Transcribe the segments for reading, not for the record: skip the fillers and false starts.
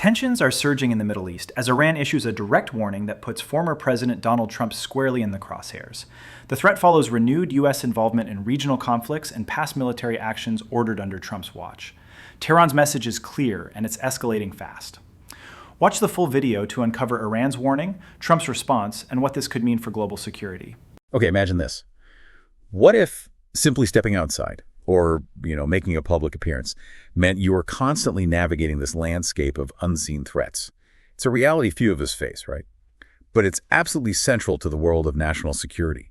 Tensions are surging in the Middle East as Iran issues a direct warning that puts former President Donald Trump squarely in the crosshairs. The threat follows renewed U.S. involvement in regional conflicts and past military actions ordered under Trump's watch. Tehran's message is clear, and it's escalating fast. Watch the full video to uncover Iran's warning, Trump's response, and what this could mean for global security. Okay, imagine this. What if simply stepping outside or, making a public appearance meant you were constantly navigating this landscape of unseen threats? It's a reality few of us face, right? But it's absolutely central to the world of national security.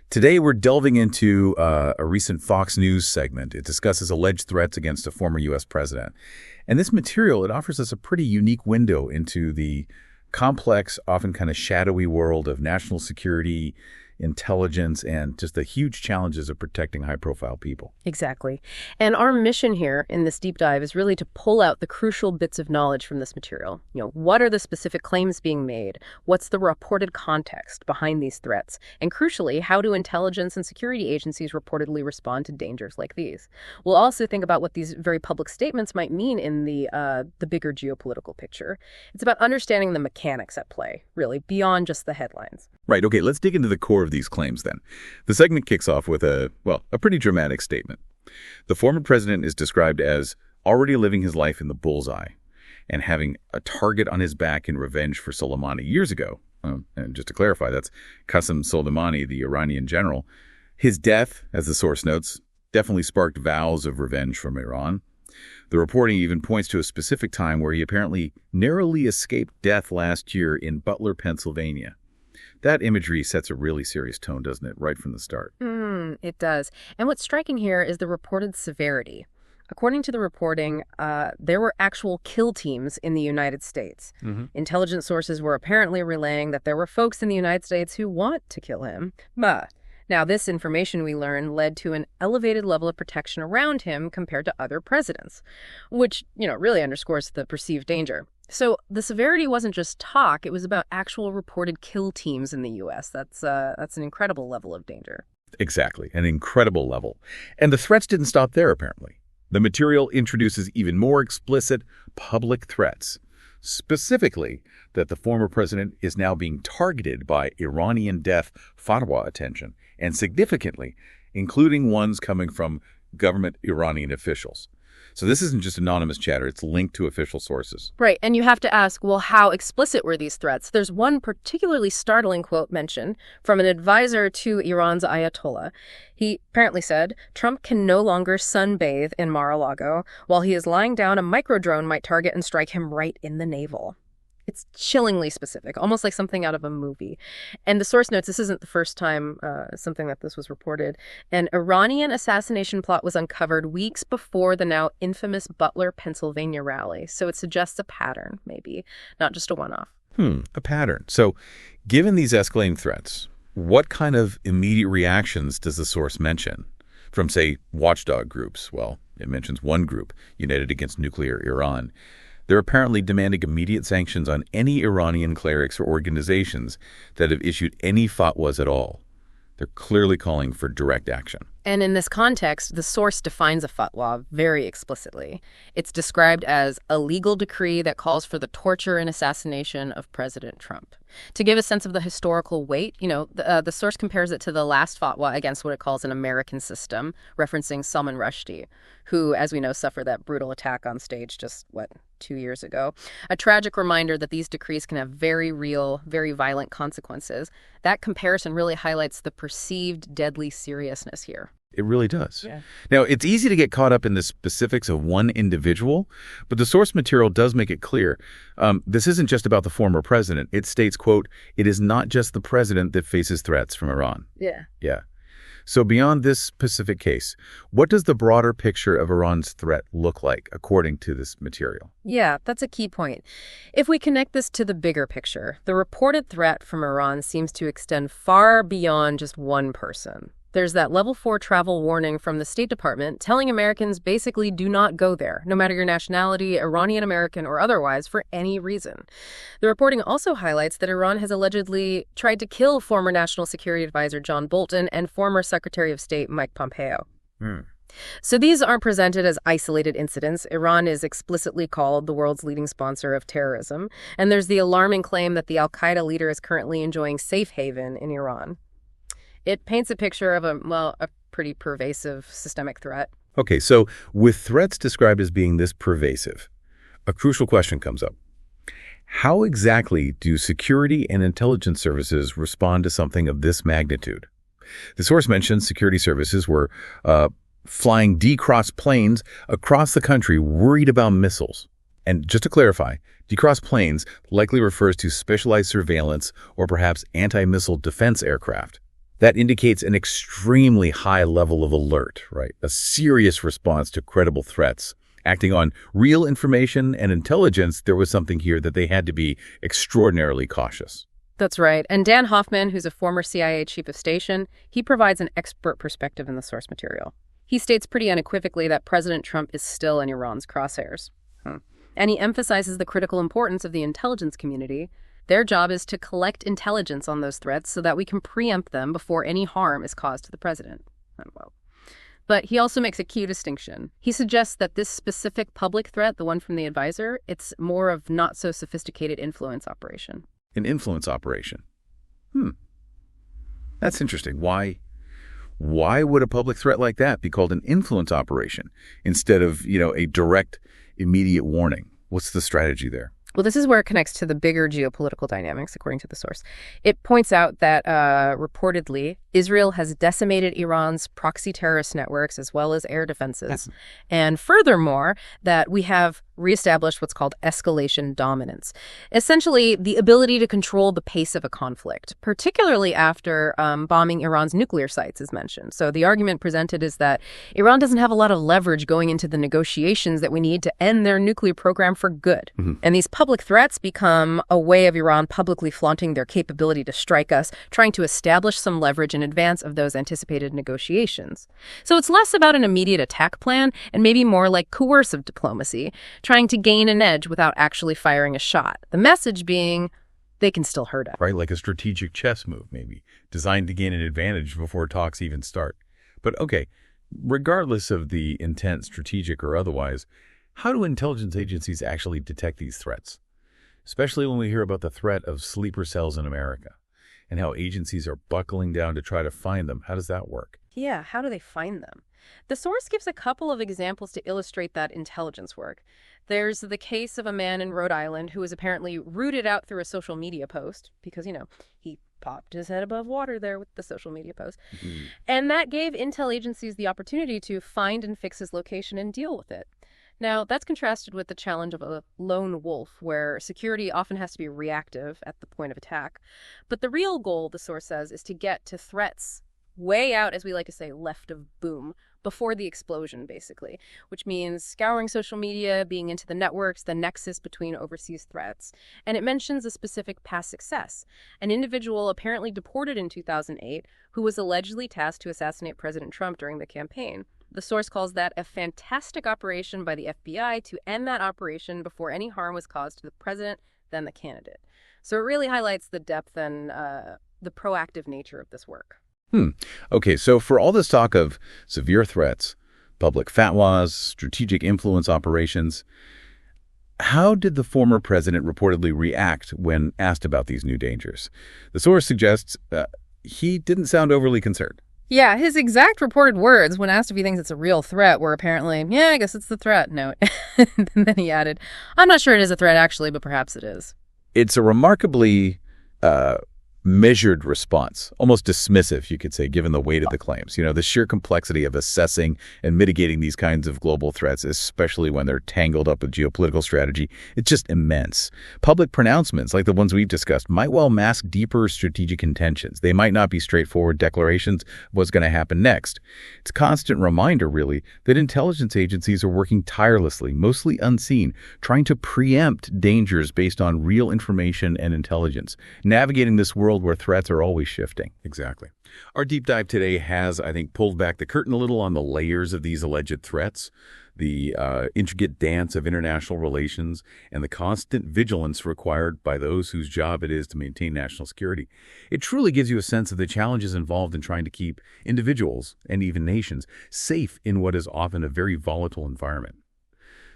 Today, we're delving into a recent Fox News segment. It discusses alleged threats against a former U.S. president. And this material, it offers us a pretty unique window into the complex, often kind of shadowy world of national security, intelligence, and just the huge challenges of protecting high-profile people. Exactly. And our mission here in this deep dive is really to pull out the crucial bits of knowledge from this material. What are the specific claims being made? What's the reported context behind these threats? And crucially, how do intelligence and security agencies reportedly respond to dangers like these? We'll also think about what these very public statements might mean in the bigger geopolitical picture. It's about understanding the mechanics at play, really, beyond just the headlines. Right. Okay, let's dig into the core of these claims then. The segment kicks off with a pretty dramatic statement. The former president is described as already living his life in the bullseye and having a target on his back in revenge for Soleimani years ago. And just to clarify, that's Qasem Soleimani, the Iranian general. His death, as the source notes, definitely sparked vows of revenge from Iran. The reporting even points to a specific time where he apparently narrowly escaped death last year in Butler, Pennsylvania. That imagery sets a really serious tone, doesn't it, right from the start? It does. And what's striking here is the reported severity. According to the reporting, there were actual kill teams in the United States. Intelligence sources were apparently relaying that there were folks in the United States who want to kill him. Now, this information, we learn, led to an elevated level of protection around him compared to other presidents, which, really underscores the perceived danger. So the severity wasn't just talk, it was about actual reported kill teams in the U.S. That's an incredible level of danger. Exactly, an incredible level. And the threats didn't stop there, apparently. The material introduces even more explicit public threats, specifically that the former president is now being targeted by Iranian death fatwa attention, and significantly, including ones coming from government Iranian officials. So this isn't just anonymous chatter, it's linked to official sources. Right, and you have to ask, well, how explicit were these threats? There's one particularly startling quote mentioned from an advisor to Iran's Ayatollah. He apparently said, Trump can no longer sunbathe in Mar-a-Lago. While he is lying down, a microdrone might target and strike him right in the navel. It's chillingly specific, almost like something out of a movie. And the source notes this isn't the first time something like this was reported. An Iranian assassination plot was uncovered weeks before the now infamous Butler, Pennsylvania rally. So it suggests a pattern, maybe, not just a one-off. A pattern. So given these escalating threats, what kind of immediate reactions does the source mention? From, say, watchdog groups. Well, it mentions one group, United Against Nuclear Iran. They're apparently demanding immediate sanctions on any Iranian clerics or organizations that have issued any fatwas at all. They're clearly calling for direct action. And in this context, the source defines a fatwa very explicitly. It's described as a legal decree that calls for the torture and assassination of President Trump. To give a sense of the historical weight, the source compares it to the last fatwa against what it calls an American system, referencing Salman Rushdie, who, as we know, suffered that brutal attack on stage just, 2 years ago. A tragic reminder that these decrees can have very real, very violent consequences. That comparison really highlights the perceived deadly seriousness here. It really does. Yeah. Now, it's easy to get caught up in the specifics of one individual, but the source material does make it clear. This isn't just about the former president. It states, quote, it is not just the president that faces threats from Iran. Yeah. So beyond this specific case, what does the broader picture of Iran's threat look like, according to this material? Yeah, that's a key point. If we connect this to the bigger picture, the reported threat from Iran seems to extend far beyond just one person. There's that level 4 travel warning from the State Department telling Americans basically do not go there, no matter your nationality, Iranian American or otherwise, for any reason. The reporting also highlights that Iran has allegedly tried to kill former National Security Advisor John Bolton and former Secretary of State Mike Pompeo. So these aren't presented as isolated incidents. Iran is explicitly called the world's leading sponsor of terrorism, and there's the alarming claim that the al-Qaeda leader is currently enjoying safe haven in Iran. It paints a picture of a pretty pervasive systemic threat. Okay, so with threats described as being this pervasive, a crucial question comes up. How exactly do security and intelligence services respond to something of this magnitude? The source mentions security services were flying decrossed planes across the country worried about missiles. And just to clarify, decrossed planes likely refers to specialized surveillance or perhaps anti-missile defense aircraft. That indicates an extremely high level of alert, right? A serious response to credible threats. Acting on real information and intelligence, there was something here that they had to be extraordinarily cautious. That's right. And Dan Hoffman, who's a former CIA chief of station, he provides an expert perspective in the source material. He states pretty unequivocally that President Trump is still in Iran's crosshairs. And he emphasizes the critical importance of the intelligence community. Their job is to collect intelligence on those threats so that we can preempt them before any harm is caused to the president. Unquote. But he also makes a key distinction. He suggests that this specific public threat, the one from the advisor, it's more of not so sophisticated influence operation. An influence operation. That's interesting. Why would a public threat like that be called an influence operation instead of, a direct, immediate warning? What's the strategy there? Well, this is where it connects to the bigger geopolitical dynamics, according to the source. It points out that, reportedly, Israel has decimated Iran's proxy terrorist networks as well as air defenses. And furthermore, that we have reestablished what's called escalation dominance. Essentially, the ability to control the pace of a conflict, particularly after bombing Iran's nuclear sites is mentioned. So the argument presented is that Iran doesn't have a lot of leverage going into the negotiations that we need to end their nuclear program for good. And these public threats become a way of Iran publicly flaunting their capability to strike us, trying to establish some leverage in advance of those anticipated negotiations. So it's less about an immediate attack plan and maybe more like coercive diplomacy, trying to gain an edge without actually firing a shot. The message being, they can still hurt us. Right, like a strategic chess move, maybe, designed to gain an advantage before talks even start. But okay, regardless of the intent, strategic or otherwise, how do intelligence agencies actually detect these threats? Especially when we hear about the threat of sleeper cells in America and how agencies are buckling down to try to find them. How does that work? Yeah, how do they find them? The source gives a couple of examples to illustrate that intelligence work. There's the case of a man in Rhode Island who was apparently rooted out through a social media post because, he popped his head above water there with the social media post. And that gave intel agencies the opportunity to find and fix his location and deal with it. Now, that's contrasted with the challenge of a lone wolf, where security often has to be reactive at the point of attack. But the real goal, the source says, is to get to threats way out, as we like to say, left of boom, before the explosion, basically, which means scouring social media, being into the networks, the nexus between overseas threats. And it mentions a specific past success, an individual apparently deported in 2008 who was allegedly tasked to assassinate President Trump during the campaign. The source calls that a fantastic operation by the FBI to end that operation before any harm was caused to the president, then the candidate. So it really highlights the depth and the proactive nature of this work. Okay, so for all this talk of severe threats, public fatwas, strategic influence operations, how did the former president reportedly react when asked about these new dangers? The source suggests he didn't sound overly concerned. Yeah, his exact reported words when asked if he thinks it's a real threat were apparently, yeah, I guess it's the threat note. And then he added, I'm not sure it is a threat actually, but perhaps it is. It's a remarkably measured response, almost dismissive, you could say, given the weight of the claims. The sheer complexity of assessing and mitigating these kinds of global threats, especially when they're tangled up with geopolitical strategy, it's just immense. Public pronouncements, like the ones we've discussed, might well mask deeper strategic intentions. They might not be straightforward declarations of what's going to happen next. It's a constant reminder, really, that intelligence agencies are working tirelessly, mostly unseen, trying to preempt dangers based on real information and intelligence, navigating this world where threats are always shifting. Exactly. Our deep dive today has, I think, pulled back the curtain a little on the layers of these alleged threats. the intricate dance of international relations, and the constant vigilance required by those whose job it is to maintain national security. It truly gives you a sense of the challenges involved in trying to keep individuals, and even nations, safe in what is often a very volatile environment.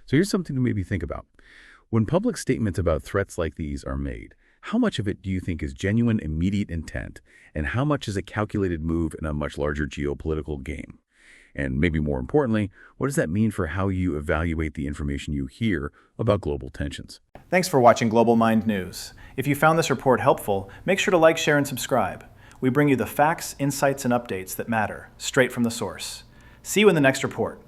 So here's something to maybe think about. When public statements about threats like these are made, how much of it do you think is genuine, immediate intent, and how much is a calculated move in a much larger geopolitical game? And maybe more importantly, what does that mean for how you evaluate the information you hear about global tensions? Thanks for watching Global Mind News. If you found this report helpful, make sure to like, share, and subscribe. We bring you the facts, insights, and updates that matter, straight from the source. See you in the next report.